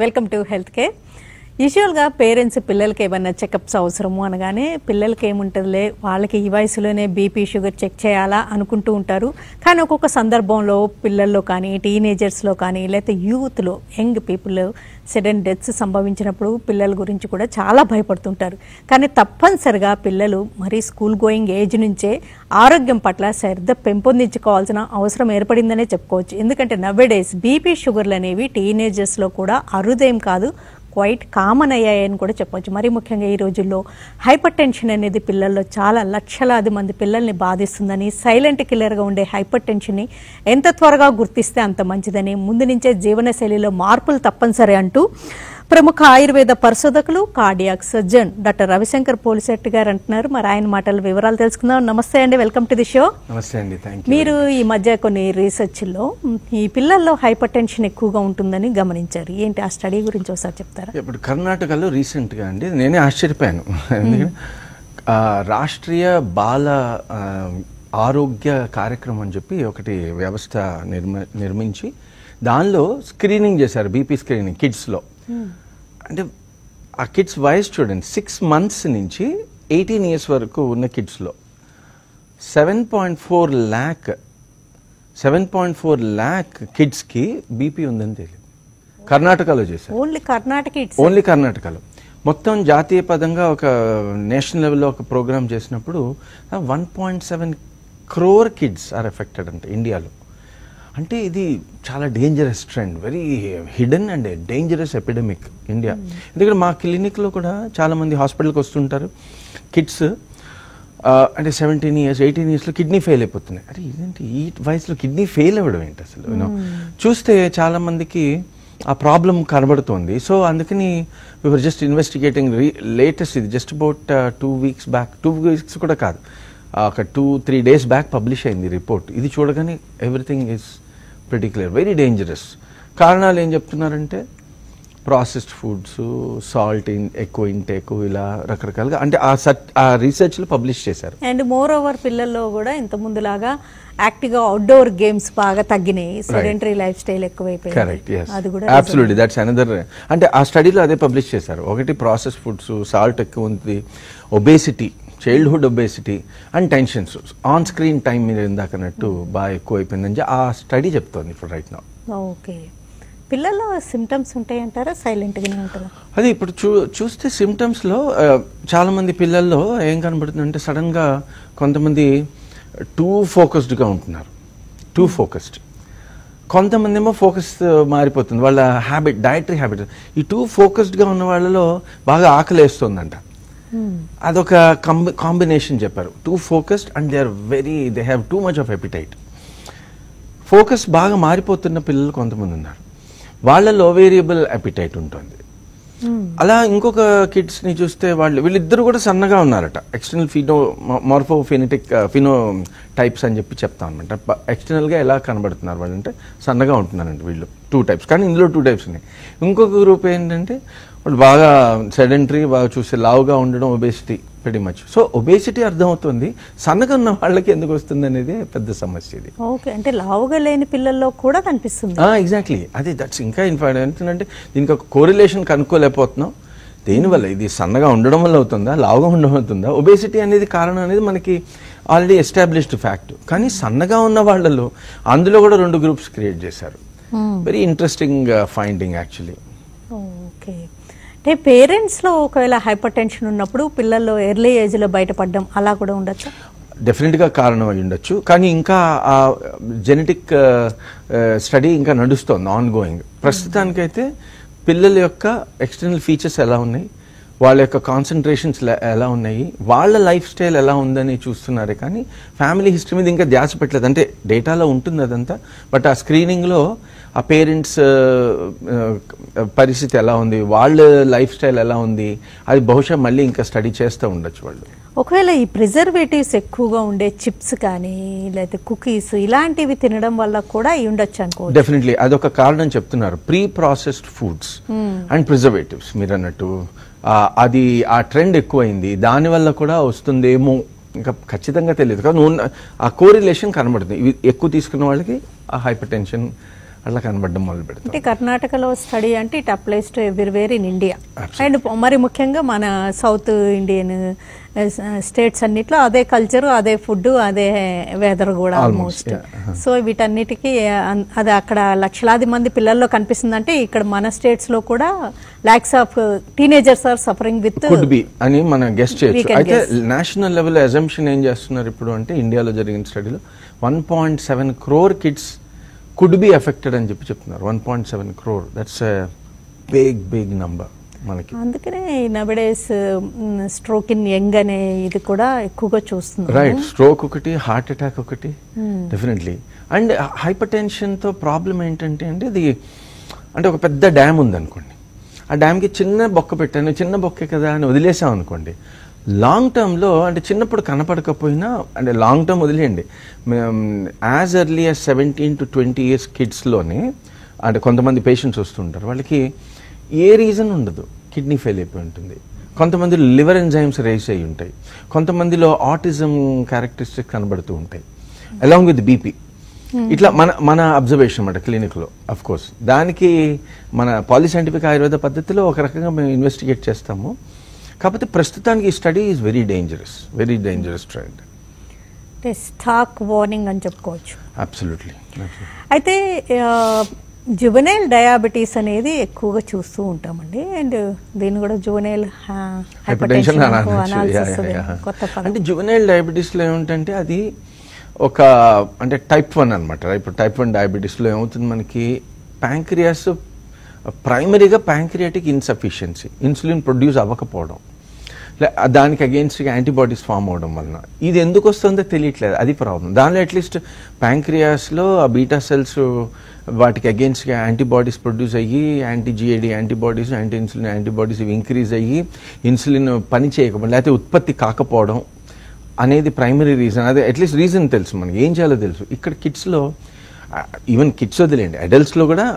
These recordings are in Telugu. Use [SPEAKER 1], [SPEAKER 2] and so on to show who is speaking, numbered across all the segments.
[SPEAKER 1] Welcome to health care. యూజువల్గా పేరెంట్స్ పిల్లలకి ఏమన్నా చెకప్స్ అవసరము అనగానే పిల్లలకి ఏముంటుందిలే వాళ్ళకి ఈ వయసులోనే బీపీ షుగర్ చెక్ చేయాలా అనుకుంటూ ఉంటారు. కానీ ఒక్కొక్క సందర్భంలో పిల్లల్లో కానీ టీనేజర్స్లో కానీ లేకపోతే యూత్లో యంగ్ పీపుల్ సడన్ డెత్స్ సంభవించినప్పుడు పిల్లల గురించి కూడా చాలా భయపడుతుంటారు. కానీ తప్పనిసరిగా పిల్లలు మరీ స్కూల్ గోయింగ్ ఏజ్ నుంచే ఆరోగ్యం పట్ల శ్రద్ధ పెంపొందించుకోవాల్సిన అవసరం ఏర్పడిందనే చెప్పుకోవచ్చు. ఎందుకంటే నవ్వేడేస్ బీపీ షుగర్లు అనేవి టీనేజర్స్లో కూడా అరుదేం కాదు, క్వైట్ కామన్ అయ్యాయని కూడా చెప్పవచ్చు. మరి ముఖ్యంగా ఈ రోజుల్లో హైపర్ టెన్షన్ అనేది పిల్లల్లో చాలా లక్షలాది మంది పిల్లల్ని బాధిస్తుందని, సైలెంట్ కిల్లర్గా ఉండే హైపర్ టెన్షన్ని ఎంత త్వరగా గుర్తిస్తే అంత మంచిదని, ముందు నుంచే జీవనశైలిలో మార్పులు తప్పనిసరి అంటూ ప్రముఖ ఆయుర్వేద పరిశోధకులు cardiac surgeon doctor Ravishankar Polisetty గారు అంటున్నారు. మరి ఆయన మాటల వివరాలు తెలుసుకుందాం. నమస్తే అండి, వెల్కమ్ టు ది షో.
[SPEAKER 2] నమస్తే అండి, థాంక్యూ.
[SPEAKER 1] మీరు ఈ మధ్య కొన్ని రీసెర్చ్లో ఈ పిల్లల్లో హైపర్ టెన్షన్ ఎక్కువగా ఉంటుందని గమనించారు. ఏంటి ఆ స్టడీ గురించి ఒకసారి చెప్తారా?
[SPEAKER 2] ఇప్పుడు కర్ణాటకలో రీసెంట్గా అండి నేనే ఆశ్చర్యపోయాను. ఎందుకంటే రాష్ట్రీయ బాల ఆరోగ్య కార్యక్రమం అని చెప్పి ఒకటి వ్యవస్థ నిర్మించి దానిలో స్క్రీనింగ్ చేశారు, బీపీ స్క్రీనింగ్ కిడ్స్లో. అంటే ఆ కిడ్స్ వయసు చూడండి, 6 months నుంచి 18 years వరకు ఉన్న కిడ్స్లో 7.4 lakh కిడ్స్కి బీపీ ఉందని తెలియదు. కర్ణాటకలో చేశారు. ఓన్లీ కర్ణాటకలో. మొత్తం జాతీయ పదంగా ఒక నేషనల్ లెవెల్లో ఒక ప్రోగ్రామ్ చేసినప్పుడు 1.7 crore కిడ్స్ ఆర్ ఎఫెక్టెడ్ అంటే ఇండియాలో. అంటే ఇది చాలా dangerous trend, very hidden and dangerous epidemic India. ఎందుకంటే మా క్లినిక్లో కూడా చాలామంది హాస్పిటల్కి వస్తుంటారు కిడ్స్, అంటే 17 years 18 yearsలో కిడ్నీ ఫెయిల్ అయిపోతున్నాయి. అరే ఇదేంటి ఈ వయసులో కిడ్నీ ఫెయిల్ అవ్వడం ఏంటి అసలు? చూస్తే చాలామందికి ఆ ప్రాబ్లం కనబడుతోంది. సో అందుకని వీఆర్ జస్ట్ ఇన్వెస్టిగేటింగ్ లేటెస్ట్, ఇది just about 2 weeks back, 2 weeks కూడా కాదు, ఒక 2-3 days బ్యాక్ పబ్లిష్ అయింది రిపోర్ట్. ఇది చూడగానే everything is pretty clear, very dangerous. కారణాలు ఏం చెప్తున్నారంటే ప్రాసెస్డ్ ఫుడ్స్, సాల్ట్ ఎక్కువ ఇంటేక్, ఇలా రకరకాలుగా అంటే ఆ రీసెర్చ్లో పబ్లిష్ చేశారు.
[SPEAKER 1] అండ్ మోర్ ఓవర్ పిల్లల్లో కూడా ఇంత ముందులాగా యాక్టివ్గా అవుట్డోర్ గేమ్స్ బాగా తగ్గినాయి, సెడెంటరీ లైఫ్ స్టైల్ ఎక్కువైపోయింది.
[SPEAKER 2] కరెక్ట్, అది కూడా అబ్సల్యూట్లీ దట్స్ అనదర్. అంటే ఆ స్టడీలో అదే పబ్లిష్ చేశారు. ఒకటి ప్రాసెస్ ఫుడ్స్, సాల్ట్ ఎక్కువ ఉంది, obesity, childhood obesity and tensions, on screen time మీద ఇందాకన్నట్టు బాగా ఎక్కువ అయిపోయిందని ఆ స్టడీ చెప్తోంది ఇప్పుడు రైట్ నౌ.
[SPEAKER 1] ఓకే, పిల్లల్లో సిమ్టమ్స్ ఉంటాయంటారా, సైలెంట్గానే ఉంటారా?
[SPEAKER 2] అది ఇప్పుడు చూస్తే సిమ్టమ్స్లో చాలామంది పిల్లల్లో ఏం కనబడుతుందంటే సడన్గా కొంతమంది టూ ఫోకస్డ్గా ఉంటున్నారు, టూ ఫోకస్డ్. కొంతమంది ఏమో ఫోకస్ మారిపోతుంది, వాళ్ళ హ్యాబిట్, డయటరీ హ్యాబిట్. ఈ టూ ఫోకస్డ్గా ఉన్న వాళ్ళలో బాగా ఆకలి వేస్తుందంట. అదొక కాంబినేషన్ చెప్పారు, two focused and they have too much of appetite. Focus బాగా మారిపోతున్న పిల్లలు కొంతమంది ఉన్నారు, వాళ్ళలో వేరియబుల్ ఎపిటైట్ ఉంటుంది. అలా ఇంకొక కిడ్స్ని చూస్తే వీళ్ళిద్దరు కూడా సన్నగా ఉన్నారట. ఎక్స్టర్నల్ మార్ఫోఫెనెటిక్ ఫినో టైప్స్ అని చెప్పి చెప్తాం అనమాట. ఎక్స్టర్నల్గా ఎలా కనబడుతున్నారు వాళ్ళంటే సన్నగా ఉంటున్నారంట వీళ్ళు, 2 types. కానీ ఇందులో 2 types ఉన్నాయి. ఇంకొక గ్రూప్ ఏంటంటే వాళ్ళు బాగా సెడెంటరీ, బాగా చూస్తే లావుగా ఉండడం, obesity very much. So obesity అర్థమవుతుంది, సన్నగా ఉన్న వాళ్ళకి ఎందుకు వస్తుంది అనేది పెద్ద సమస్య ఇది.
[SPEAKER 1] ఓకే, అంటే లావుగా లేని పిల్లల్లో కూడా కనిపిస్తుంది.
[SPEAKER 2] ఎగ్జాక్ట్లీ, అది దట్స్ ఇంకా ఇన్ఫార్మేట్. ఎందుకంటే దీనికి ఒక కోరిలేషన్ కనుక్కోలేకపోతున్నాం. దేనివల్ల ఇది సన్నగా ఉండడం వల్ల అవుతుందా, లావుగా ఉండడం అవుతుందా? ఒబేసిటీ అనేది కారణం అనేది మనకి ఆల్రెడీ ఎస్టాబ్లిష్డ్ ఫ్యాక్ట్. కానీ సన్నగా ఉన్న వాళ్ళలో అందులో కూడా 2 groups క్రియేట్ చేశారు. Very interesting finding actually.
[SPEAKER 1] Okay, అంటే పేరెంట్స్లో ఒకవేళ హైపర్ టెన్షన్ ఉన్నప్పుడు పిల్లల్లో ఎర్లీ ఏజ్లో బయటపడడం అలా కూడా ఉండొచ్చు?
[SPEAKER 2] డెఫినెట్గా కారణం అయి ఉండొచ్చు. కానీ ఇంకా ఆ జెనెటిక్ స్టడీ ఇంకా నడుస్తోంది, ఆన్ గోయింగ్. ప్రస్తుతానికైతే పిల్లల యొక్క ఎక్స్టర్నల్ ఫీచర్స్ ఎలా ఉన్నాయి, వాళ్ళ యొక్క కాన్సన్ట్రేషన్స్ ఎలా ఉన్నాయి, వాళ్ళ లైఫ్ స్టైల్ ఎలా ఉందని చూస్తున్నారే కానీ ఫ్యామిలీ హిస్టరీ మీద ఇంకా ధ్యాస పెట్టలేదు. అంటే డేటాలో ఉంటుంది అదంతా, బట్ ఆ స్క్రీనింగ్లో ఆ పేరెంట్స్ పరిస్థితి ఎలా ఉంది, వాళ్ళ లైఫ్ స్టైల్ ఎలా ఉంది, అది బహుశా మళ్ళీ ఇంకా స్టడీ చేస్తూ ఉండొచ్చు వాళ్ళు.
[SPEAKER 1] ఒకవేళ ఈ ప్రిజర్వేటివ్స్ ఎక్కువగా ఉండే చిప్స్ కానీ లేకపోతే కుకీస్ ఇలాంటివి తినడం వల్ల కూడా ఉండొచ్చు అనుకో.
[SPEAKER 2] డెఫినెట్లీ అదొక కారణం చెప్తున్నారు, pre processed foods and preservatives. మీరు అన్నట్టు అది ఆ ట్రెండ్ ఎక్కువైంది, దానివల్ల కూడా వస్తుందేమో, ఇంకా ఖచ్చితంగా తెలియదు. కానీ ఆ కోరిలేషన్ కనబడుతుంది. ఇవి ఎక్కువ తీసుకున్న వాళ్ళకి ఆ హైపర్ టెన్షన్ అట్లా కనబడడం మొదలు పెడతాం.
[SPEAKER 1] అంటే కర్ణాటకలో స్టడీ అంటే it applies to everywhere in India and మరి ముఖ్యంగా మన సౌత్ ఇండియన్ స్టేట్స్ అన్నిట్లో అదే కల్చర్, అదే ఫుడ్, అదే వెదర్ కూడా ఆల్మోస్ట్. సో వీటన్నిటికీ అది అక్కడ లక్షలాది మంది పిల్లల్లో కనిపిస్తుందంటే ఇక్కడ మన స్టేట్స్ లో కూడా lakhs of teenagers are suffering with
[SPEAKER 2] could be అని మనం గెస్ట్ చేయొచ్చు. అయితే నేషనల్ లెవెల్ అజంప్షన్ ఏం చేస్తున్నారు ఇప్పుడు అంటే ఇండియాలో జరిగిన స్టడీలో 1.7 crore kids could be affected అని చెప్తున్నారు. 1.7 crore, దట్స్ బిగ్ నంబర్ మనకి.
[SPEAKER 1] అందుకనే నవడేస్ స్ట్రోక్ ఇన్ యంగ్ అనే ఇది కూడా ఎక్కువగా చూస్తుంది.
[SPEAKER 2] రైట్, స్ట్రోక్ ఒకటి, హార్ట్ అటాక్ ఒకటి డెఫినెట్లీ. అండ్ హైపర్ టెన్షన్తో ప్రాబ్లం ఏంటంటే అండి అది అంటే ఒక పెద్ద డ్యామ్ ఉందనుకోండి, ఆ డ్యామ్కి చిన్న బొక్క పెట్టాను, చిన్న బొక్కే కదా అని వదిలేసాం అనుకోండి, లాంగ్ టర్మ్లో అంటే చిన్నప్పుడు కనపడకపోయినా అంటే లాంగ్ టర్మ్ వదిలేయండి, as early as 17 to 20 years కిడ్స్లోనే అంటే కొంతమంది పేషెంట్స్ వస్తుంటారు, వాళ్ళకి ఏ రీజన్ ఉండదు, కిడ్నీ ఫెయిల్ అయిపోయి ఉంటుంది, కొంతమంది లివర్ ఎంజైమ్స్ రేస్ అయ్యి ఉంటాయి, కొంతమందిలో ఆటిజం క్యారెక్టరిస్టిక్స్ కనబడుతూ ఉంటాయి అలాంగ్ విత్ బీపీ. ఇట్లా మన అబ్జర్వేషన్ అన్నమాట క్లినిక్లో. అఫ్ కోర్స్ దానికి మన పాలిసైంటిఫిక్ ఆయుర్వేద పద్ధతిలో ఒక రకంగా మేము ఇన్వెస్టిగేట్ చేస్తాము. కాకపోతే ప్రస్తుతానికి ఈ study is very dangerous trend.
[SPEAKER 1] Stock warning అని చెప్పుకోవచ్చు.
[SPEAKER 2] అబ్సల్యూట్లీ.
[SPEAKER 1] అయితే జువెనైల్ డయాబెటీస్ అనేది ఎక్కువగా చూస్తూ ఉంటామండి, అండ్ దీన్ని కూడా జువెనైల్
[SPEAKER 2] హైపర్టెన్షన్ అంటే జువెనైల్ డయాబెటీస్లో ఏమిటంటే అది ఒక అంటే type 1 అనమాట. ఇప్పుడు type 1 డయాబెటీస్లో ఏమవుతుంది, మనకి ప్యాంక్రియాస్ ప్రైమరీగా ప్యాంక్రియాటిక్ ఇన్సఫిషియన్సీ, ఇన్సులిన్ ప్రొడ్యూస్ అవ్వకపోవడం, దానికి అగెయిన్స్ట్గా యాంటీబాడీస్ ఫామ్ అవడం వలన ఇది ఎందుకు వస్తుందో తెలియట్లేదు, అది ప్రాబ్లం. దానిలో అట్లీస్ట్ ప్యాంక్రియాస్లో ఆ బీటా సెల్స్ వాటికి అగెయిన్స్ట్గా యాంటీబాడీస్ ప్రొడ్యూస్ అయ్యి యాంటీ-GAD యాంటీబాడీస్, యాంటీ ఇన్సులిన్ యాంటీబాడీస్ ఇవి ఇంక్రీజ్ అయ్యి ఇన్సులిన్ పని చేయకపోవడం లేకపోతే ఉత్పత్తి కాకపోవడం అనేది ప్రైమరీ రీజన్. అదే అట్లీస్ట్ రీజన్ తెలుసు మనకి, ఏం చేయాలో తెలుసు. ఇక్కడ కిడ్స్లో, ఈవెన్ కిడ్స్ వదిలేండి, అడల్ట్స్లో కూడా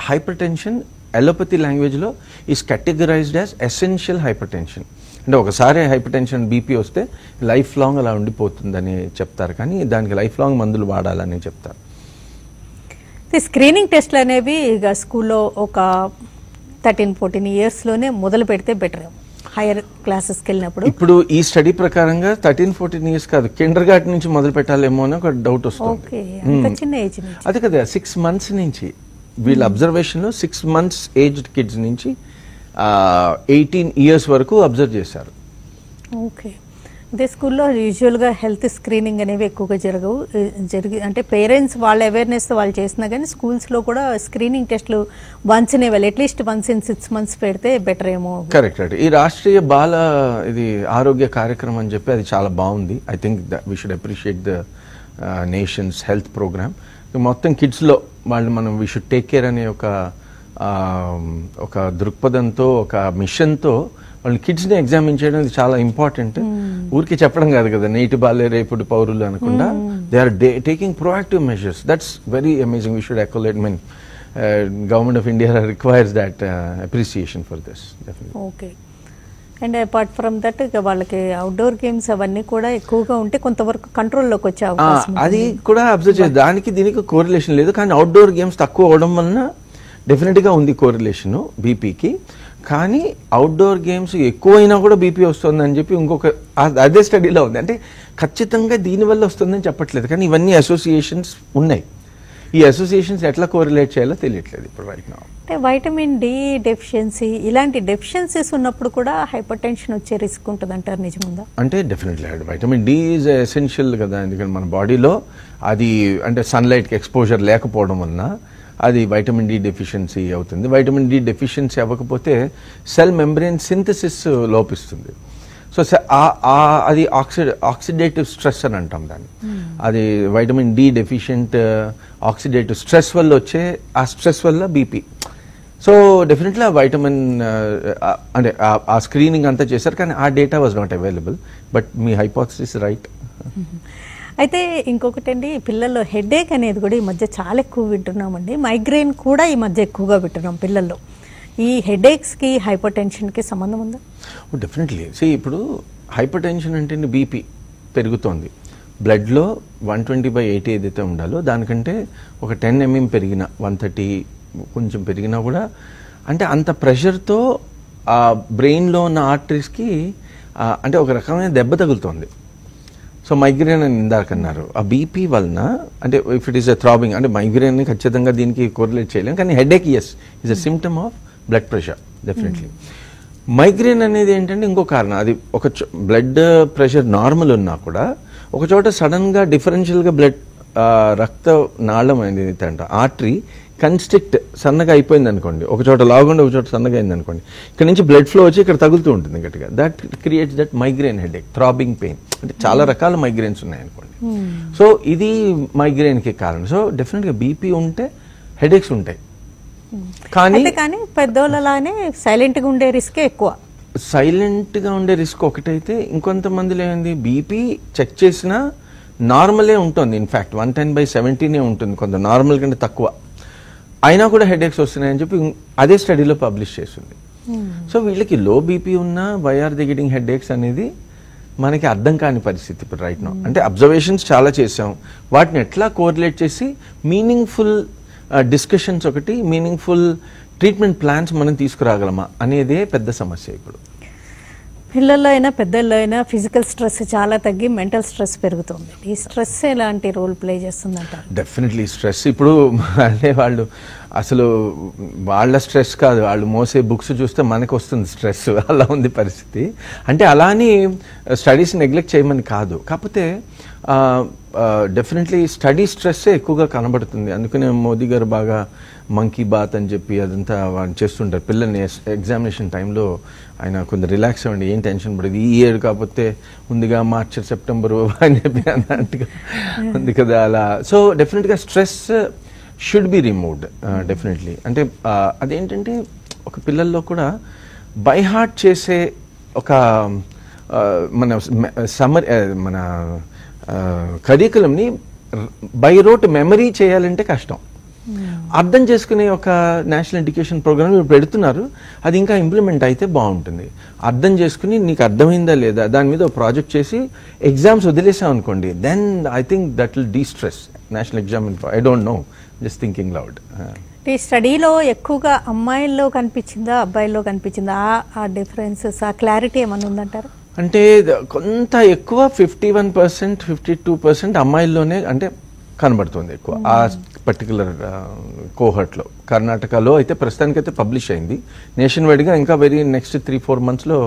[SPEAKER 2] హైపర్ టెన్షన్ అలోపతి లాంగ్వేజ్లో is categorised as essential hyper tension. అంటే ఒకసారి హైపర్ టెన్షన్ బీపీ వస్తే లైఫ్ లాంగ్ అలా ఉండిపోతుందని చెప్తారు, కానీ దానికి లైఫ్ లాంగ్ మందులు వాడాలని చెప్తారు.
[SPEAKER 1] స్క్రీనింగ్ టెస్ట్లు అనేవి ఇక స్కూల్లో ఒక 13-14 yearsలోనే మొదలు పెడితే బెటర్, హైయర్ క్లాసెస్కి వెళ్ళినప్పుడు.
[SPEAKER 2] ఇప్పుడు ఈ స్టడీ ప్రకారంగా 13-14 years కాదు, కిండర్ గార్టెన్ నుంచి మొదలు పెట్టాలేమో అని ఒక డౌట్ వస్తుంది.
[SPEAKER 1] చిన్న ఏజ్ నుంచి,
[SPEAKER 2] అదే కదా 6 months నుంచి వీళ్ళ అబ్జర్వేషన్లో 6 months ఏజ్డ్ కిడ్స్ నుంచి 18 years వరకు అబ్జర్వ్ చేశారు.
[SPEAKER 1] ఓకే. అదే స్కూల్లో యూజువల్గా హెల్త్ స్క్రీనింగ్ అనేవి ఎక్కువగా అంటే పేరెంట్స్ వాళ్ళ అవేర్నెస్ వాళ్ళు చేసినా కానీ స్కూల్స్లో కూడా స్క్రీనింగ్ టెస్ట్లు once in at least once in 6 months పెడితే బెటర్ ఏమో.
[SPEAKER 2] కరెక్ట్. ఈ రాష్ట్రీయ బాల ఇది ఆరోగ్య కార్యక్రమం అని చెప్పి అది చాలా బాగుంది. I think we should appreciate the nation's health program. మొత్తం కిడ్స్లో వాళ్ళు మనం వీ షుడ్ టేక్ కేర్ అనే ఒక దృక్పథంతో, ఒక మిషన్తో వాళ్ళు కిడ్స్ని ఎగ్జామిన్ చేయడం ఇది చాలా ఇంపార్టెంట్. ఊరికి చెప్పడం కాదు కదా, నేటి బాలే రేపుడు పౌరులు అనకుండా they are taking proactive measures. That's very amazing. We should accolade. Mean government of India requires that appreciation for this.
[SPEAKER 1] Okay. And apart from that ఇక వాళ్ళకి అవుట్డోర్ గేమ్స్ అవన్నీ కూడా ఎక్కువగా ఉంటే కొంతవరకు కంట్రోల్లోకి వచ్చే అవకాశం
[SPEAKER 2] అది కూడా అబ్జర్వ్ చేయాలి. దానికి దీనికి కోరిలేషన్ లేదు, కానీ అవుట్డోర్ గేమ్స్ తక్కువ అవడం వలన డెఫినెట్గా ఉంది కోరిలేషను బీపీకి. కానీ అవుట్డోర్ గేమ్స్ ఎక్కువైనా కూడా బీపీ వస్తుందని చెప్పి ఇంకొక అదే స్టడీలో ఉంది. అంటే ఖచ్చితంగా దీనివల్ల వస్తుందని చెప్పట్లేదు, కానీ ఇవన్నీ అసోసియేషన్స్ ఉన్నాయి. ఈ అసోసియేషన్స్ ఎట్లా కోరిలేట్ చేయాలో తెలియట్లేదు ఇప్పుడు రైట్ నౌ.
[SPEAKER 1] అంటే వైటమిన్ డి డెఫిషియన్సీ, ఇలాంటి డెఫిషియన్సీస్ ఉన్నప్పుడు కూడా హైపర్ టెన్షన్ వచ్చే రిస్క్ ఉంటుంది అంటారు, నిజముందా?
[SPEAKER 2] అంటే definitely vitamin D is essential కదా, ఎందుకంటే మన బాడీలో అది అంటే సన్లైట్కి ఎక్స్పోజర్ లేకపోవడం వలన అది వైటమిన్ డి డెఫిషియన్సీ అవుతుంది. వైటమిన్ డి డెఫిషియన్సీ అవ్వకపోతే సెల్ మెంబ్రెయిన్ సింథసిస్ లోపిస్తుంది. సో అది ఆక్సిడేటివ్ స్ట్రెస్ అని అంటాం దాన్ని. అది vitamin D deficient oxidative stress వల్ల వచ్చే ఆ స్ట్రెస్ వల్ల బీపీ. సో డెఫినెట్లీ ఆ వైటమిన్ అంటే ఆ స్క్రీనింగ్ అంతా చేశారు, కానీ ఆ data was not available. But మీ హైపోథసిస్ రైట్.
[SPEAKER 1] అయితే ఇంకొకటి అండి, పిల్లల్లో హెడేక్ అనేది కూడా ఈ మధ్య చాలా ఎక్కువ వింటున్నామండి. మైగ్రెయిన్ కూడా ఈ మధ్య ఎక్కువగా వింటున్నాం పిల్లల్లో. ఈ హెడేక్స్కి హైపర్ టెన్షన్కి సంబంధం ఉందా?
[SPEAKER 2] డెఫినెట్లీ. ఇప్పుడు హైపర్ టెన్షన్ అంటే బీపీ పెరుగుతోంది, బ్లడ్లో 120/80 ఏదైతే ఉండాలో దానికంటే ఒక 10 mm పెరిగిన 130 కొంచెం పెరిగినా కూడా అంటే అంత ప్రెషర్తో ఆ బ్రెయిన్లో ఉన్న ఆర్టరీస్కి అంటే ఒక రకమైన దెబ్బ తగులుతోంది. సో మైగ్రేన్ అని ఇందాకన్నారు. ఆ బీపీ వలన అంటే if it is a throbbing అంటే మైగ్రేన్ని ఖచ్చితంగా దీనికి కోరిలేట్ చేయలేం, కానీ headaches is a symptom of blood pressure definitely. Migraine అనేది ఏంటంటే ఇంకో కారణం, అది ఒక బ్లడ్ ప్రెషర్ నార్మల్ ఉన్నా కూడా ఒక చోట సడన్గా డిఫరెన్షియల్గా బ్లడ్ రక్త నాళం అనేది అంట ఆర్టరీ కన్స్ట్రిక్ట్ సన్నగా అయిపోయింది అనుకోండి, ఒక చోట లాగుండి ఒక చోట సన్నగా అయింది అనుకోండి, ఇక్కడ నుంచి బ్లడ్ ఫ్లో వచ్చి ఇక్కడ తగులుతూ ఉంటుంది గట్టిగా. That creates that migraine headache, throbbing pain. అంటే చాలా రకాల మైగ్రేన్స్ ఉన్నాయనుకోండి. సో ఇది మైగ్రేన్కి కారణం. సో డెఫినెట్గా బీపీ ఉంటే హెడేక్స్ ఉంటాయి. కానీ
[SPEAKER 1] పెద్దోళ్ళలానే సైలెంట్గా ఉండే రిస్కే ఎక్కువ.
[SPEAKER 2] సైలెంట్గా ఉండే రిస్క్ ఒకటైతే, ఇంకొంతమందిలో ఏంది బీపీ చెక్ చేసినా నార్మలే ఉంటుంది. ఇన్ఫ్యాక్ట్ 110/70 ఉంటుంది, కొంత నార్మల్ కంటే తక్కువ అయినా కూడా హెడేక్స్ వస్తున్నాయని చెప్పి అదే స్టడీలో పబ్లిష్ చేసింది. సో వీళ్ళకి లో బీపీ ఉన్నా why are they getting headaches అనేది మనకి అర్థం కాని పరిస్థితి ఇప్పుడు రైట్ నౌ. అంటే అబ్జర్వేషన్స్ చాలా చేసాం, వాటిని ఎట్లా కోరిలేట్ చేసి మీనింగ్ఫుల్ డిస్కషన్స్ ఒకటి, మీనింగ్ఫుల్ ట్రీట్మెంట్ ప్లాన్స్ మనం తీసుకురాగలమా అనేదే పెద్ద సమస్య ఇప్పుడు.
[SPEAKER 1] పిల్లల్లో అయినా పెద్దల్లో అయినా ఫిజికల్ స్ట్రెస్ చాలా తగ్గి మెంటల్ స్ట్రెస్ పెరుగుతుంది. ఈ స్ట్రెస్ ఎలాంటి రోల్ ప్లే చేస్తుందంటారు?
[SPEAKER 2] డెఫినెట్లీ స్ట్రెస్ ఇప్పుడు అంటే వాళ్ళు అసలు వాళ్ళ స్ట్రెస్ కాదు, వాళ్ళు మోసే బుక్స్ చూస్తే మనకు వస్తుంది స్ట్రెస్, అలా ఉంది పరిస్థితి. అంటే అలా అని స్టడీస్ నెగ్లెక్ట్ చేయమని కాదు, కాకపోతే డెఫినెట్లీ స్టడీ స్ట్రెస్సే ఎక్కువగా కనబడుతుంది. అందుకనే మోదీ గారు బాగా మంకీ బాత్ అని చెప్పి అదంతా వాళ్ళు చేస్తుంటారు. పిల్లల్ని ఎగ్జామినేషన్ టైంలో ఆయన కొంచెం రిలాక్స్ అవ్వండి, ఏం టెన్షన్ పడదు, ఈ ఇయర్ కాకపోతే ఉందిగా మార్చి సెప్టెంబరు అని చెప్పి అన్నట్టుగా ఉంది కదా అలా. సో డెఫినెట్గా stress should be removed definitely. అంటే అదేంటంటే ఒక పిల్లల్లో కూడా బై హార్ట్ చేసే ఒక మన కరికులంని బై రోట్ మెమరీ చేయాలంటే కష్టం. అర్థం చేసుకునే ఒక నేషనల్ ఎడ్యుకేషన్ ప్రోగ్రామ్ ఇప్పుడు పెడుతున్నారు, అది ఇంకా ఇంప్లిమెంట్ అయితే బాగుంటుంది. అర్థం చేసుకుని నీకు అర్థమైందా లేదా దాని మీద ఒక ప్రాజెక్ట్ చేసి ఎగ్జామ్స్ వదిలేసాం అనుకోండి, then I think that will destress national exam. I don't know, just thinking loud.
[SPEAKER 1] ఈ స్టడీలో ఎక్కువగా అమ్మాయిల్లో కనిపించిందా అబ్బాయిల్లో కనిపించిందా ఆ డిఫరెన్సెస్, ఆ క్లారిటీ ఏమన్నా ఉందంటారు?
[SPEAKER 2] అంటే కొంత ఎక్కువ 51%, 52% అమ్మాయిల్లోనే అంటే కనబడుతుంది ఎక్కువ ఆ పర్టికులర్ కోహర్ట్లో. కర్ణాటకలో అయితే ప్రస్తుతానికైతే పబ్లిష్ అయింది, నేషన్ వైడ్గా ఇంకా వెరీ నెక్స్ట్ 3-4 monthsలో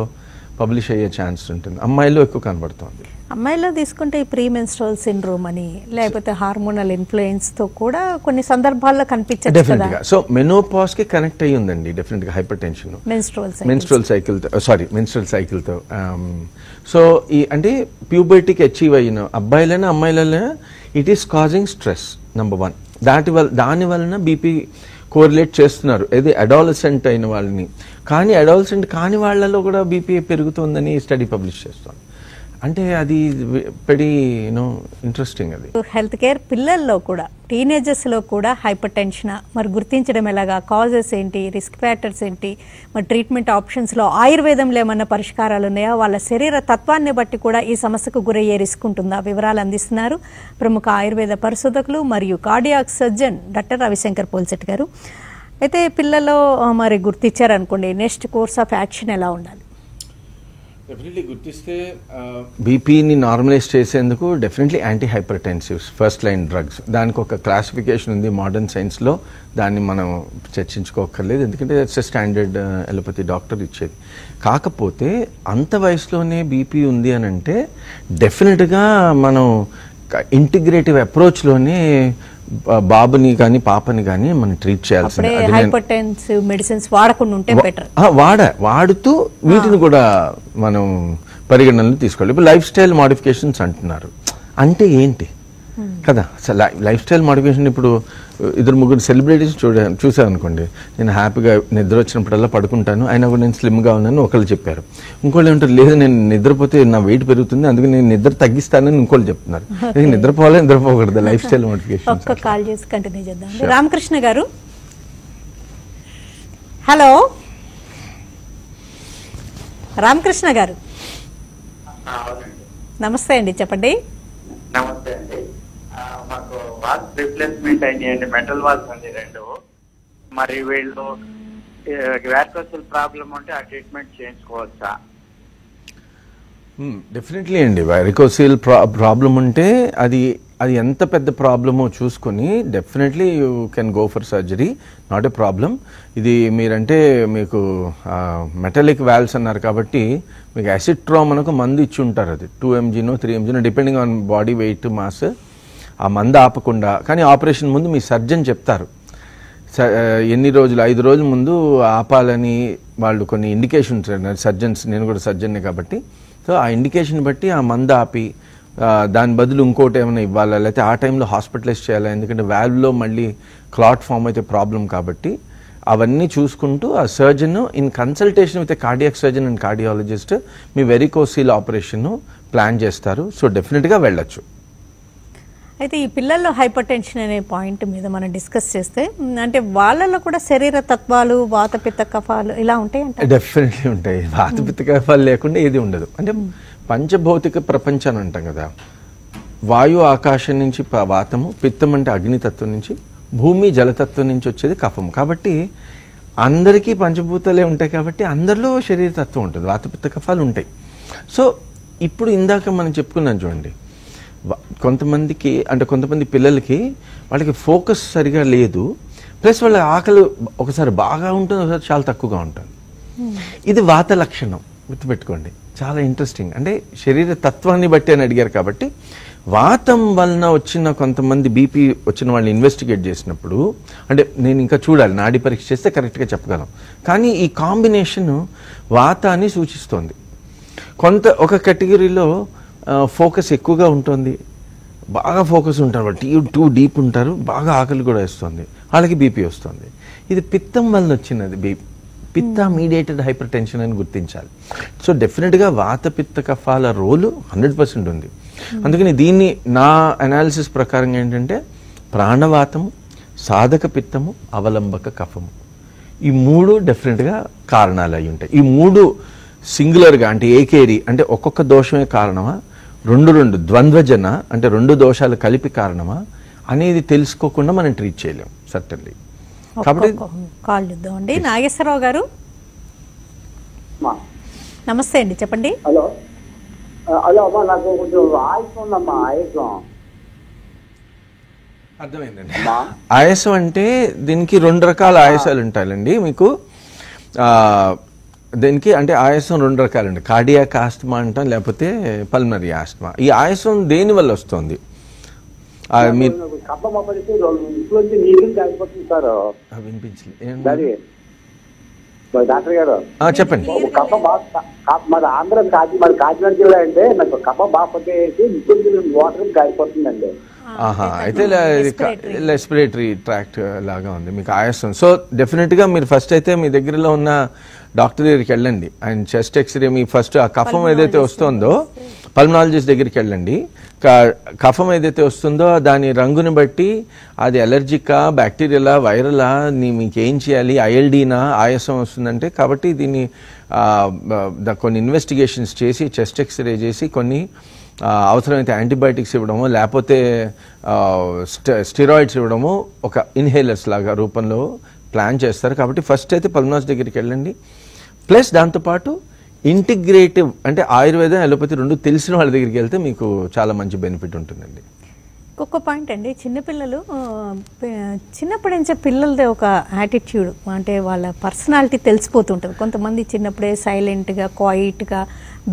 [SPEAKER 2] పబ్లిష్ అయ్యే ఛాన్స్ ఉంటుంది. అమ్మాయిల్లో ఎక్కువ కనబడుతుంది.
[SPEAKER 1] అమ్మాయిలో తీసుకుంటే ఈ ప్రీ మెన్స్ట్రువల్ సిండ్రోమ్ అని లేకపోతే హార్మోనల్ ఇన్ఫ్లుయెన్స్ తో కూడా కొన్ని సందర్భాల్లో కనిపించదు.
[SPEAKER 2] డెఫినెట్గా సో మెనోపాజ్ కి కనెక్ట్ అయ్యి ఉందండి డెఫినెట్గా హైపర్ టెన్షన్ మెన్స్ట్రువల్ సైకిల్తో. సో ఈ అంటే ప్యూబర్టీకి అచీవ్ అయిన అబ్బాయిలైనా అమ్మాయిలైనా it is causing stress number 1. దాని వలన బీపీ కోరిలేట్ చేస్తున్నారు ఏది అడాలసెంట్ అయిన వాళ్ళని, కానీ అడాలసెంట్ కాని వాళ్ళలో కూడా బీపీ పెరుగుతుందని స్టడీ పబ్లిష్ చేస్తాం. అంటే అది వెరీ ఇంట్రెస్టింగ్. అది
[SPEAKER 1] హెల్త్ కేర్ పిల్లల్లో కూడా టీనేజర్స్లో కూడా హైపర్ టెన్షన్ మరి గుర్తించడం ఎలాగా, కాజెస్ ఏంటి, రిస్క్ ఫ్యాక్టర్స్ ఏంటి, మరి ట్రీట్మెంట్ ఆప్షన్స్లో ఆయుర్వేదంలో ఏమన్నా పరిష్కారాలు ఉన్నాయా, వాళ్ళ శరీర తత్వాన్ని బట్టి కూడా ఈ సమస్యకు గురయ్యే రిస్క్ ఉంటుందా, వివరాలు అందిస్తున్నారు ప్రముఖ ఆయుర్వేద పరిశోధకులు మరియు cardiac surgeon doctor Ravishankar Polset గారు. అయితే పిల్లల్లో మరి గుర్తించారనుకోండి, నెక్స్ట్ కోర్స్ ఆఫ్ యాక్షన్ ఎలా ఉండాలి?
[SPEAKER 2] డెఫినెట్లీ గుర్తిస్తే బీపీని నార్మలైజ్ చేసేందుకు definitely antihypertensives first line drugs, దానికి ఒక క్లాసిఫికేషన్ ఉంది మోడర్న్ సైన్స్లో, దాన్ని మనం చర్చించుకోకర్లేదు ఎందుకంటే ఇట్స్ స్టాండర్డ్ ఎలోపతి డాక్టర్ ఇచ్చేది. కాకపోతే అంత వయసులోనే బీపీ ఉంది అని అంటే డెఫినెట్గా మనం ఇంటిగ్రేటివ్ అప్రోచ్లోనే బాబుని కానీ పాపని కానీ మనం ట్రీట్ చేయాల్సింది.
[SPEAKER 1] హైపర్టెన్సివ్ మెడిసిన్స్ వాడకుండా ఉంటే బెటర్.
[SPEAKER 2] వాడుతూ వీటిని కూడా మనం పరిగణనలో తీసుకోవాలి. ఇప్పుడు లైఫ్ స్టైల్ మోడిఫికేషన్స్ అంటున్నారు, అంటే ఏంటి కదా? లైఫ్ స్టైల్ మోడిఫికేషన్ ఇప్పుడు 2-3 సెలబ్రిటీస్ చూసాను అనుకోండి, నేను హ్యాపీగా నిద్ర వచ్చినప్పుడల్లా పడుకుంటాను, అయినా కూడా నేను స్లిమ్గా ఉన్నాను ఒకళ్ళు చెప్పారు. ఇంకోళ్ళు ఏమంటారు, లేదు నేను నిద్రపోతే నా వెయిట్ పెరుగుతుంది అందుకే నేను నిద్ర తగ్గిస్తానని ఇంకోళ్ళు చెప్తున్నారు. నిద్రపోకూడదు లైఫ్ స్టైల్ మోడిఫికేషన్.
[SPEAKER 1] ఒక్క కాల్ చేసి కంటిన్యూ చేద్దాం. రామకృష్ణ గారు, హలో రామకృష్ణ గారు, నమస్తే అండి, చెప్పండి.
[SPEAKER 3] నమస్తే అండి. మాకు వాల్స్ రిప్లేస్మెంట్ అయినాయండి, మెటల్ వాల్స్ అండి 2. మరి వీళ్ళు వ్యారికోసిల్ ప్రాబ్లం ఉంటే ఆ ట్రీట్మెంట్ చేయించుకోవచ్చా?
[SPEAKER 2] డెఫినెట్లీ అండి. వ్యారికోసిల్ ప్రాబ్లం ఉంటే అది ఎంత పెద్ద ప్రాబ్లమో చూసుకొని definitely you can go for surgery, not a problem. ఇది మీరంటే మీకు మెటాలిక్ వాల్వ్స్ అన్నారు కాబట్టి మీకు యాసిట్రామ్ అనొక మందు ఇచ్చి ఉంటారు. అది 2 mgనో 3 mgనో depending on body weight mass. ఆ మందు ఆపకుండా, కానీ ఆపరేషన్ ముందు మీ సర్జన్ చెప్తారు ఎన్ని రోజులు, 5 రోజుల ముందు ఆపాలని వాళ్ళు కొన్ని ఇండికేషన్స్. సర్జన్స్, నేను కూడా సర్జన్నే కాబట్టి, సో ఆ ఇండికేషన్ బట్టి ఆ మందు ఆపి దాని బదులు ఇంకోటి ఏమైనా ఇవ్వాలా, లేకపోతే ఆ టైంలో హాస్పిటలైజ్ చేయాలా, ఎందుకంటే వాల్వ్లో మళ్ళీ క్లాట్ ఫామ్ అయితే ప్రాబ్లం కాబట్టి అవన్నీ చూసుకుంటూ ఆ surgeon in consultation with cardiac surgeon and cardiologist me varicocele operation plan చేస్తారు. సో డెఫినెట్గా వెళ్ళొచ్చు.
[SPEAKER 1] అయితే ఈ పిల్లల్లో హైపర్ టెన్షన్ అనే పాయింట్ మీద మనం డిస్కస్ చేస్తే, అంటే వాళ్ళలో కూడా శరీర తత్వాలు, వాత పిత్త కఫాలు ఇలా ఉంటాయి అంటే?
[SPEAKER 2] డెఫినెట్లీ ఉంటాయి. వాత పిత్త కఫాలు లేకుండా ఏది ఉండదు. అంటే పంచభౌతిక ప్రపంచం అంటాం కదా, వాయు ఆకాశం నుంచి వాతము, పిత్తం అంటే అగ్నితత్వం నుంచి, భూమి జలతత్వం నుంచి వచ్చేది కఫం. కాబట్టి అందరికీ పంచభూతాలే ఉంటాయి కాబట్టి అందరిలో శరీర తత్వం ఉంటుంది, వాత పిత్త కఫాలు ఉంటాయి. సో ఇప్పుడు ఇందాక మనం చెప్పుకున్నాం చూడండి, కొంతమందికి అంటే కొంతమంది పిల్లలకి వాళ్ళకి ఫోకస్ సరిగా లేదు, ప్లస్ వాళ్ళ ఆకలి ఒకసారి బాగా ఉంటుంది, ఒకసారి చాలా తక్కువగా ఉంటుంది. ఇది వాత లక్షణం, గుర్తుపెట్టుకోండి. చాలా ఇంట్రెస్టింగ్. అంటే శరీర తత్వాన్ని బట్టి అని అడిగారు కాబట్టి వాతం వలన వచ్చిన కొంతమంది బీపీ వచ్చిన వాళ్ళని ఇన్వెస్టిగేట్ చేసినప్పుడు, అంటే నేను ఇంకా చూడాలి, నాడి పరీక్ష చేస్తే కరెక్ట్గా చెప్పగలం, కానీ ఈ కాంబినేషన్ వాతాన్ని సూచిస్తోంది. ఒక కేటగిరీలో ఫోకస్ ఎక్కువగా ఉంటుంది, బాగా ఫోకస్ ఉంటారు, వాళ్ళు టూ డీప్ ఉంటారు, బాగా ఆకలి కూడా వేస్తుంది, వాళ్ళకి బీపీ వస్తుంది. ఇది పిత్తం వలన వచ్చినది బీపీ, పిత్త మీడియేటెడ్ హైపర్ టెన్షన్ అని గుర్తించాలి. సో డెఫినెట్గా వాత పిత్త కఫాల రోలు 100% ఉంది. అందుకని దీన్ని నా అనాలిసిస్ ప్రకారం ఏంటంటే ప్రాణవాతము, సాధక పిత్తము, అవలంబక కఫము, ఈ 3 డెఫినెట్గా కారణాలు అయి ఉంటాయి. ఈ 3 సింగులర్గా అంటే ఏకేరి అంటే ఒక్కొక్క దోషమే కారణమా, రెండు ద్వంద్వజన అంటే 2 దోషాలు కలిపి కారణమా అనేది తెలుసుకోకుండా మనం ట్రీట్ చేయలేం సర్టన్లీ. కాబట్టి
[SPEAKER 1] కాల్ ఇద్దామండి. నాగేశ్వరరావు గారు నమస్తే అండి, చెప్పండి.
[SPEAKER 4] హలో హలో అమ్మా, నాకు కొంచెం ఆయాసం ఉందమ్మా.
[SPEAKER 2] అర్థమైందండి. ఆయాసం అంటే దీనికి 2 రకాల ఆయాసాలు ఉంటాయండి మీకు. దీనికి అంటే ఆయాసం 2 రకాలండి, కార్డియాక్ ఆస్తమా అంటాం, లేకపోతే పల్మనరీ ఆస్తమా. ఈ ఆయాసం దేని వల్ల వస్తుంది?
[SPEAKER 4] డాక్టర్ గారు
[SPEAKER 2] చెప్పండి.
[SPEAKER 4] కఫ బాగా ఆంధ్ర కాకినాడ జిల్లా అంటే నాకు కఫ బాగా పట్టేసి వాటర్ కాలిపోతుందండి.
[SPEAKER 2] అయితే రెస్పిరేటరీ ట్రాక్ట్ లాగా ఉంది మీకు ఆయాసం. సో డెఫినెట్గా మీరు ఫస్ట్ అయితే మీ దగ్గరలో ఉన్న డాక్టర్ దగ్గరికి వెళ్ళండి. ఆయన చెస్ట్ ఎక్స్రే మీ ఫస్ట్ ఆ కఫం ఏదైతే వస్తుందో పల్మనాలజిస్ట్ దగ్గరికి వెళ్ళండి. కఫం ఏదైతే వస్తుందో దాని రంగుని బట్టి అది అలర్జికా, బ్యాక్టీరియలా, వైరలా, మీకు ఏం చేయాలి, ఐఎల్డీనా, ఆయాసం వస్తుందంటే. కాబట్టి దీన్ని కొన్ని ఇన్వెస్టిగేషన్స్ చేసి చెస్ట్ ఎక్స్రే చేసి కొన్ని అవసరమైతే యాంటీబయాటిక్స్ ఇవ్వడము, లేకపోతే స్టెరాయిడ్స్ ఇవ్వడము ఒక ఇన్హేలర్స్ లాగా రూపంలో ప్లాన్ చేస్తారు. కాబట్టి ఫస్ట్ అయితే పల్మనాలజిస్ట్ దగ్గరికి వెళ్ళండి. ప్లస్ దాంతోపాటు ఇంటిగ్రేటివ్ అంటే ఆయుర్వేదం, అలోపతి 2 తెలిసిన వాళ్ళ దగ్గరికి వెళ్తే మీకు చాలా మంచి బెనిఫిట్ ఉంటుందండి.
[SPEAKER 1] ఇంకొక పాయింట్ అండి, చిన్నపిల్లలు చిన్నప్పటి నుంచే పిల్లలది ఒక యాటిట్యూడ్ అంటే వాళ్ళ పర్సనాలిటీ తెలిసిపోతుంటుంది. కొంతమంది చిన్నప్పుడే సైలెంట్గా, క్వైట్గా,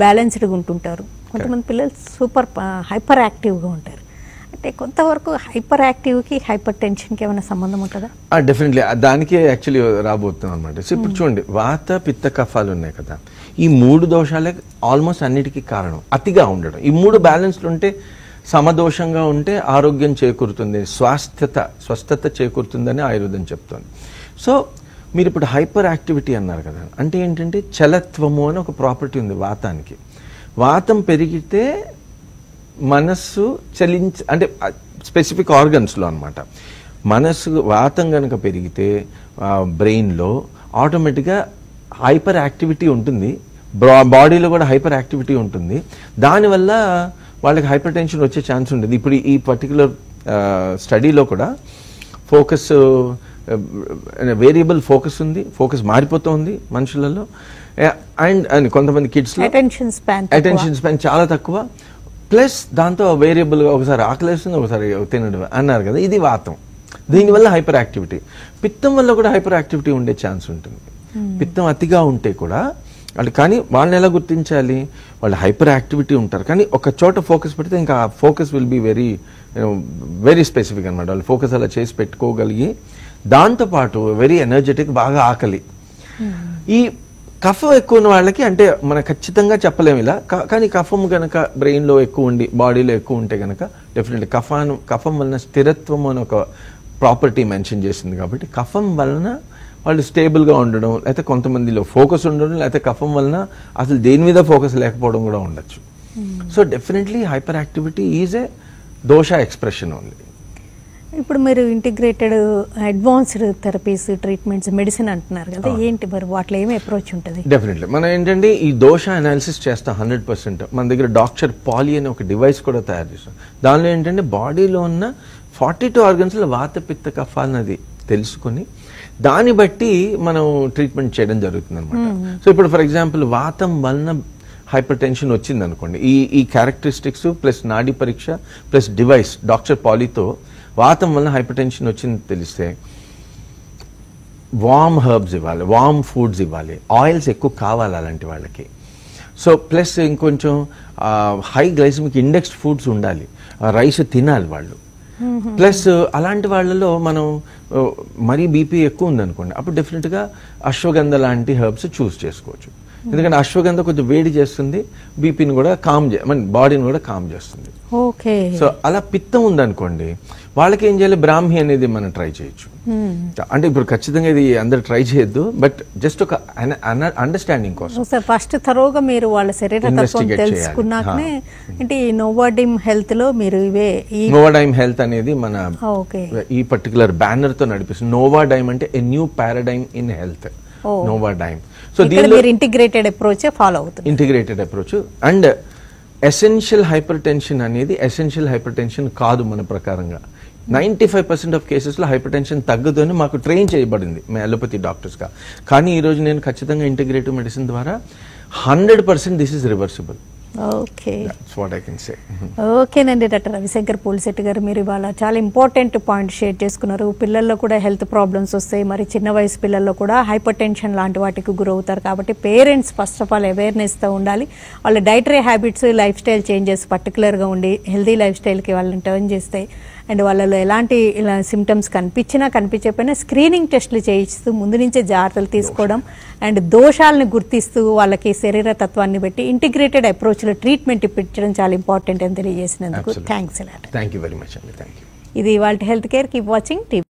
[SPEAKER 1] బ్యాలెన్స్డ్గా ఉంటుంటారు. కొంతమంది పిల్లలు సూపర్ హైపర్ యాక్టివ్గా ఉంటారు. అంటే కొంతవరకు హైపర్ యాక్టివ్కి హైపర్ టెన్షన్కి ఏమైనా సంబంధం ఉంటుందా?
[SPEAKER 2] డెఫినెట్లీ దానికే యాక్చువల్లీ రాబోతున్నాం అనమాట. సో ఇప్పుడు చూడండి, వాత పిత్త కఫాలు ఉన్నాయి కదా, ఈ 3 దోషాలే ఆల్మోస్ట్ అన్నిటికీ కారణం. అతిగా ఉండడం, ఈ 3 బ్యాలెన్స్లు ఉంటే, సమదోషంగా ఉంటే ఆరోగ్యం చేకూరుతుంది, స్వస్థత చేకూరుతుందని ఆయుర్వేదం చెప్తుంది. సో మీరు ఇప్పుడు హైపర్ యాక్టివిటీ అన్నారు కదా, అంటే ఏంటంటే చలత్వము అని ఒక ప్రాపర్టీ ఉంది వాతానికి. వాతం పెరిగితే మనస్సు అంటే స్పెసిఫిక్ ఆర్గన్స్లో అనమాట. మనస్సు వాతం కనుక పెరిగితే బ్రెయిన్లో ఆటోమేటిక్గా హైపర్ యాక్టివిటీ ఉంటుంది, బాడీలో కూడా హైపర్ యాక్టివిటీ ఉంటుంది. దానివల్ల వాళ్ళకి హైపర్ టెన్షన్ వచ్చే ఛాన్స్ ఉంటుంది. ఇప్పుడు ఈ పర్టికులర్ స్టడీలో కూడా ఫోకస్ వేరియబుల్ ఫోకస్ ఉంది, ఫోకస్ మారిపోతుంది మనుషులలో. అండ్ కొంతమంది కిడ్స్లో
[SPEAKER 1] అటెన్షన్
[SPEAKER 2] స్పాన్ చాలా తక్కువ. ప్లస్ దాంతో వేరియబుల్గా ఒకసారి ఆకలేస్తుంది, ఒకసారి తినడం అన్నారు కదా, ఇది వాతం. దీనివల్ల హైపర్ యాక్టివిటీ. పిత్తం వల్ల కూడా హైపర్ యాక్టివిటీ ఉండే ఛాన్స్ ఉంటుంది. పిత్తం అతిగా ఉంటే కూడా వాళ్ళు, కానీ వాళ్ళని ఎలా గుర్తించాలి? వాళ్ళు హైపర్ యాక్టివిటీ ఉంటారు, కానీ ఒక చోట ఫోకస్ పెడితే ఇంకా ఆ focus will be very specific అనమాట. వాళ్ళు ఫోకస్ అలా చేసి పెట్టుకోగలిగి, దాంతోపాటు వెరీ ఎనర్జెటిక్, బాగా ఆకలి. ఈ కఫం ఎక్కువ ఉన్న వాళ్ళకి, అంటే మనం ఖచ్చితంగా చెప్పలేము ఇలా, కానీ కఫం కనుక బ్రెయిన్లో ఎక్కువ ఉండి బాడీలో ఎక్కువ ఉంటే కనుక డెఫినెట్లీ కఫం వలన స్థిరత్వం అని ఒక ప్రాపర్టీ మెన్షన్ చేసింది. కాబట్టి కఫం వలన వాళ్ళు స్టేబుల్గా ఉండడం, లేకపోతే కొంతమందిలో ఫోకస్ ఉండడం, లేకపోతే కఫం వలన అసలు దేని మీద ఫోకస్ లేకపోవడం కూడా ఉండొచ్చు. So definitely hyper activity is a దోష ఎక్స్ప్రెషన్ ఓన్లీ.
[SPEAKER 1] ఇప్పుడు మీరు integrated advanced therapies, treatments, medicine అంటున్నారు కదా, ఏంటి మరి వాటిలో ఏమి అప్రోచ్ ఉంటుంది?
[SPEAKER 2] డెఫినెట్లీ మనం ఏంటంటే ఈ దోష అనాలిసిస్ చేస్తాం 100%. మన దగ్గర డాక్టర్ పాలీ అనే ఒక డివైస్ కూడా తయారు చేస్తాం. దానిలో ఏంటంటే బాడీలో ఉన్న 42 ఆర్గన్స్లో వాత, పిత్త, కఫాలన్నది తెలుసుకుని దాన్ని బట్టి మనం ట్రీట్మెంట్ చేయడం జరుగుతుంది అనమాట. సో ఇప్పుడు ఫర్ ఎగ్జాంపుల్ వాతం వలన హైపర్ టెన్షన్ వచ్చింది అనుకోండి, ఈ క్యారెక్టరిస్టిక్స్ ప్లస్ నాడీ పరీక్ష ప్లస్ డివైస్ డాక్టర్ పాలీతో వాతం వలన హైపర్ టెన్షన్ వచ్చింది తెలిస్తే వార్మ్ హర్బ్స్ ఇవ్వాలి, వార్మ్ ఫుడ్స్ ఇవ్వాలి, ఆయిల్స్ ఎక్కువ కావాలి అలాంటి వాళ్ళకి. సో ప్లస్ ఇంకొంచెం హై గ్లైసమిక్ ఇండెక్స్ ఫుడ్స్ ఉండాలి, రైస్ తినాలి వాళ్ళు. ప్లస్ అలాంటి వాళ్ళలో మనం మరీ బీపీ ఎక్కువ ఉందనుకోండి, అప్పుడు డెఫినెట్గా అశ్వగంధ లాంటి హెర్బ్స్ చూస్ చేసుకోవచ్చు. ఎందుకంటే అశ్వగంధ కొంచెం వేడి చేస్తుంది, బీపీని కూడా బాడీని కూడా కామ్ చేస్తుంది.
[SPEAKER 1] ఓకే.
[SPEAKER 2] సో అలా పిత్తం ఉందనుకోండి, వాళ్ళకి ఏం చేయాలి? బ్రాహ్మి అనేది మనం ట్రై చేయొచ్చు. అంటే ఇప్పుడు ఖచ్చితంగా ఇది అందరు ట్రై చేయొద్దు, బట్ జస్ట్ ఒక అండర్స్టాండింగ్ కోసం
[SPEAKER 1] ఫస్ట్ థరోగా మీరు వాళ్ళ శరీర తత్వం తెలుసుకున్నాకనే. అంటే ఈ నోవాడైమ్ హెల్త్ లో మీరు ఇవే,
[SPEAKER 2] నోవాడైమ్ హెల్త్ అనేది మన ఈ పర్టికులర్ బ్యానర్ తో నడిపిస్తుంది. నోవాడైమ్ అంటే a new paradigm in health, Novadigm. So దీనిలో
[SPEAKER 1] ఇంటిగ్రేటెడ్ అప్రోచ్ ఫాలో అవుతుంది.
[SPEAKER 2] Integrated approach. And essential hypertension అనేది ఎసెన్షియల్ హైపర్ టెన్షన్ కాదు మన ప్రకారంగా. 95% ఆఫ్ కేసెస్లో హైపర్ టెన్షన్ తగ్గదు అని మాకు ట్రైన్ చేయబడింది మేము అలోపతి డాక్టర్స్గా. కానీ ఈరోజు నేను ఖచ్చితంగా ఇంటిగ్రేటివ్ మెడిసిన్ ద్వారా 100% this is reversible.
[SPEAKER 1] Okay,
[SPEAKER 2] that's what I can say.
[SPEAKER 1] ఓకేనండి డాక్టర్ రవిశంకర్ పూలిశెట్టి గారు, మీరు ఇవాళ చాలా ఇంపార్టెంట్ పాయింట్ షేర్ చేసుకున్నారు. పిల్లల్లో కూడా హెల్త్ ప్రాబ్లమ్స్ వస్తాయి, మరి చిన్న వయసు పిల్లల్లో కూడా హైపర్ టెన్షన్ లాంటి వాటికి గురవుతారు. కాబట్టి పేరెంట్స్ ఫస్ట్ ఆఫ్ ఆల్ అవేర్నెస్తో ఉండాలి. వాళ్ళ dietary habits, life style changes పర్టికులర్గా ఉండి హెల్తీ లైఫ్ స్టైల్కి వాళ్ళని టర్న్ చేస్తే, అండ్ వాళ్ళలో ఎలాంటి ఇలా సిమ్టమ్స్ కనిపించకపోయినా స్క్రీనింగ్ టెస్టులు చేయిస్తూ ముందు నుంచే జాగ్రత్తలు తీసుకోవడం, అండ్ దోషాలను గుర్తిస్తూ వాళ్ళకి శరీర తత్వాన్ని బట్టి ఇంటిగ్రేటెడ్ అప్రోచ్లో ట్రీట్మెంట్ ఇప్పించడం చాలా ఇంపార్టెంట్ అని తెలియజేసినందుకు thanks.
[SPEAKER 2] Thank you very much అండి. Thank you.
[SPEAKER 1] ఇది వాళ్ళ health care. Keep watching TV.